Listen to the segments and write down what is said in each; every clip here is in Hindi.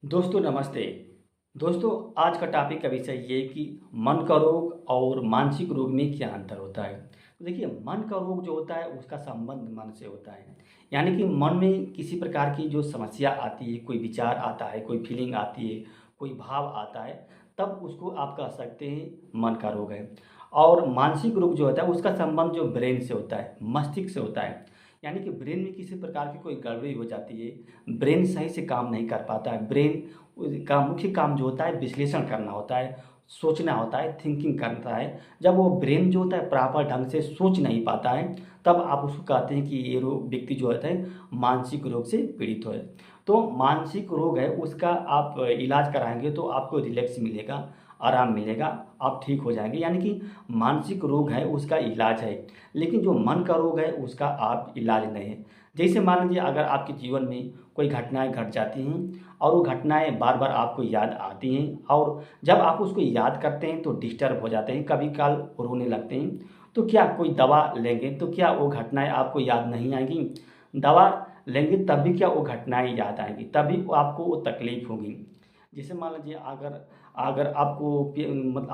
दोस्तों नमस्ते। दोस्तों आज का टॉपिक का विषय ये है कि मन का रोग और मानसिक रोग में क्या अंतर होता है। तो देखिए मन का रोग जो होता है उसका संबंध मन से होता है। यानी कि मन में किसी प्रकार की जो समस्या आती है, कोई विचार आता है, कोई फीलिंग आती है, कोई भाव आता है, तब उसको आप कह सकते हैं मन का रोग है। और मानसिक रोग जो होता है उसका संबंध जो ब्रेन से होता है, मस्तिष्क से होता है। यानी कि ब्रेन में किसी प्रकार की कोई गड़बड़ी हो जाती है, ब्रेन सही से काम नहीं कर पाता है। ब्रेन का मुख्य काम जो होता है विश्लेषण करना होता है, सोचना होता है, थिंकिंग करता है। जब वो ब्रेन जो होता है प्रॉपर ढंग से सोच नहीं पाता है, तब आप उसको कहते हैं कि ये रोग व्यक्ति जो होता है मानसिक रोग से पीड़ित हो है। तो मानसिक रोग है उसका आप इलाज कराएंगे तो आपको रिलैक्स मिलेगा, आराम मिलेगा, आप ठीक हो जाएंगे। यानी कि मानसिक रोग है उसका इलाज है, लेकिन जो मन का रोग है उसका आप इलाज नहीं है। जैसे मान लीजिए अगर आपके जीवन में कोई घटनाएं घट जाती हैं और वो घटनाएं बार बार आपको याद आती हैं, और जब आप उसको याद करते हैं तो डिस्टर्ब हो जाते हैं, कभी काल रोने लगते हैं, तो क्या कोई दवा लेंगे तो क्या वो घटनाएं आपको याद नहीं आएंगी? दवा लेंगे तभी क्या वो घटनाएं याद आएंगी, तभी आपको वो तकलीफ होगी। जैसे मान लीजिए अगर अगर आपको मतलब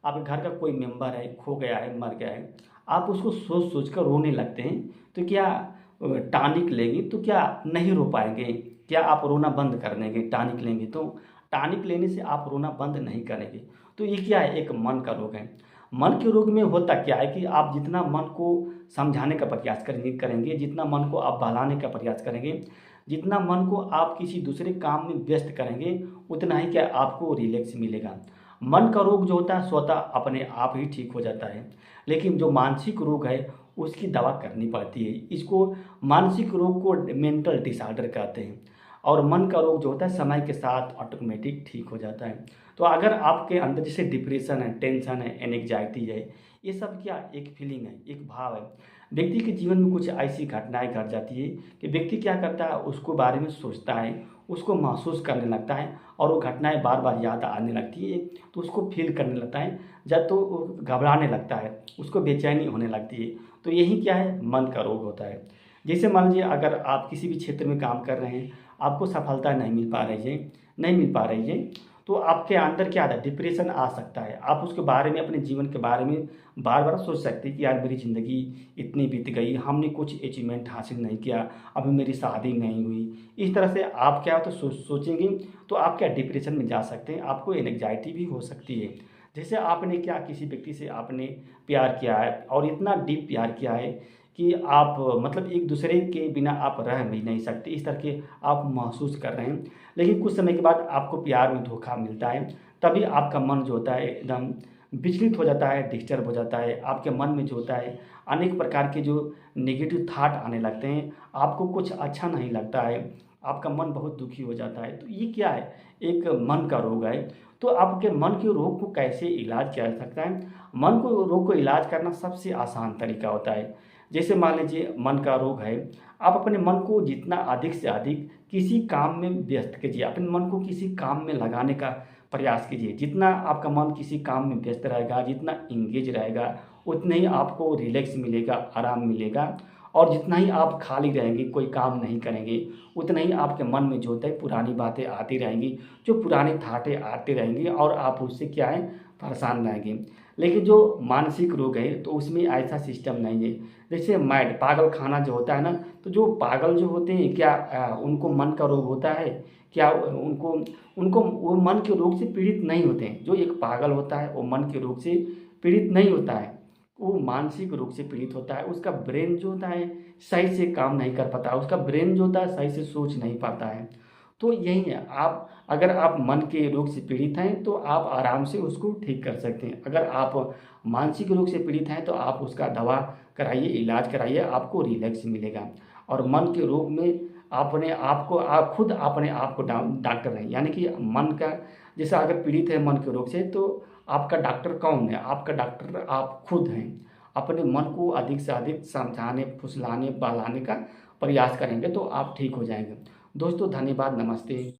आपके घर का कोई मेंबर है, खो गया है, मर गया है, आप उसको सोच सोच कर रोने लगते हैं, तो क्या टॉनिक लेंगे तो क्या नहीं रो पाएंगे? क्या आप रोना बंद कर देंगे टॉनिक लेंगे तो? टॉनिक लेने से आप रोना बंद नहीं करेंगे। तो ये क्या है, एक मन का रोग है। मन के रोग में होता क्या है कि आप जितना मन को समझाने का प्रयास करेंगे, जितना मन को आप बहलाने का प्रयास करेंगे, जितना मन को आप किसी दूसरे काम में व्यस्त करेंगे, उतना ही क्या आपको रिलैक्स मिलेगा। मन का रोग जो होता है स्वतः अपने आप ही ठीक हो जाता है, लेकिन जो मानसिक रोग है उसकी दवा करनी पड़ती है। इसको मानसिक रोग को मेंटल डिसऑर्डर कहते हैं, और मन का रोग जो होता है समय के साथ ऑटोमेटिक ठीक हो जाता है। तो अगर आपके अंदर जैसे डिप्रेशन है, टेंशन है, एनेक्जाइटी है, ये सब क्या एक फीलिंग है, एक भाव है। व्यक्ति के जीवन में कुछ ऐसी घटनाएं घट जाती है कि व्यक्ति क्या करता है, उसको बारे में सोचता है, उसको महसूस करने लगता है, और वो घटनाएं बार बार याद आने लगती है, तो उसको फील करने लगता है, जब तो वो घबराने लगता है, उसको बेचैनी होने लगती है। तो यही क्या है, मन का रोग होता है। जैसे मान लीजिए अगर आप किसी भी क्षेत्र में काम कर रहे हैं, आपको सफलता नहीं मिल पा रही है, तो आपके अंदर क्या आता है, डिप्रेशन आ सकता है। आप उसके बारे में, अपने जीवन के बारे में बार बार सोच सकते हैं कि यार मेरी ज़िंदगी इतनी बीत गई, हमने कुछ अचीवमेंट हासिल नहीं किया, अभी मेरी शादी नहीं हुई। इस तरह से आप क्या तो सोचेंगे, तो आप क्या डिप्रेशन में जा सकते हैं, आपको एंग्जाइटी भी हो सकती है। जैसे आपने क्या किसी व्यक्ति से आपने प्यार किया है, और इतना डीप प्यार किया है कि आप मतलब एक दूसरे के बिना आप रह भी नहीं सकते, इस तरह के आप महसूस कर रहे हैं। लेकिन कुछ समय के बाद आपको प्यार में धोखा मिलता है, तभी आपका मन जो होता है एकदम विचलित हो जाता है, डिस्टर्ब हो जाता है। आपके मन में जो होता है अनेक प्रकार के जो नेगेटिव थाट आने लगते हैं, आपको कुछ अच्छा नहीं लगता है, आपका मन बहुत दुखी हो जाता है। तो ये क्या है, एक मन का रोग है। तो आपके मन के रोग को कैसे इलाज किया जा सकता है? मन को रोग को इलाज करना सबसे आसान तरीका होता है। जैसे मान लीजिए मन का रोग है, आप अपने मन को जितना अधिक से अधिक किसी काम में व्यस्त कीजिए, अपने मन को किसी काम में लगाने का प्रयास कीजिए। जितना आपका मन किसी काम में व्यस्त रहेगा, जितना इंगेज रहेगा, उतना ही आपको रिलैक्स मिलेगा, आराम मिलेगा। और जितना ही आप खाली रहेंगे, कोई काम नहीं करेंगे, उतना ही आपके मन में जो होता है पुरानी बातें आती रहेंगी, जो पुरानी थाटें आती रहेंगी, और आप उससे क्या है, परेशान रहेंगे। लेकिन जो मानसिक रोग है तो उसमें ऐसा सिस्टम नहीं है। जैसे मैड पागल खाना जो होता है ना, तो जो पागल जो होते हैं क्या उनको मन का रोग होता है? क्या उनको उनको वो मन के रोग से पीड़ित नहीं होते हैं। जो एक पागल होता है वो मन के रोग से पीड़ित नहीं होता है, वो मानसिक रोग से पीड़ित होता है। उसका ब्रेन जो होता है सही से काम नहीं कर पाता, उसका ब्रेन जो होता है सही से सोच नहीं पाता है। तो यही है, आप अगर आप मन के रोग से पीड़ित हैं तो आप आराम से उसको ठीक कर सकते हैं। अगर आप मानसिक रोग से पीड़ित हैं तो आप उसका दवा कराइए, इलाज कराइए, आपको रिलैक्स मिलेगा। और मन के रोग में अपने आप को आप खुद अपने आप को डॉक्टर हैं। यानी कि मन का जैसे अगर पीड़ित है मन के रोग से, तो आपका डॉक्टर कौन है? आपका डॉक्टर आप खुद हैं। अपने मन को अधिक से अधिक समझाने, फुसलाने, बहलाने का प्रयास करेंगे तो आप ठीक हो जाएंगे। दोस्तों धन्यवाद, नमस्ते।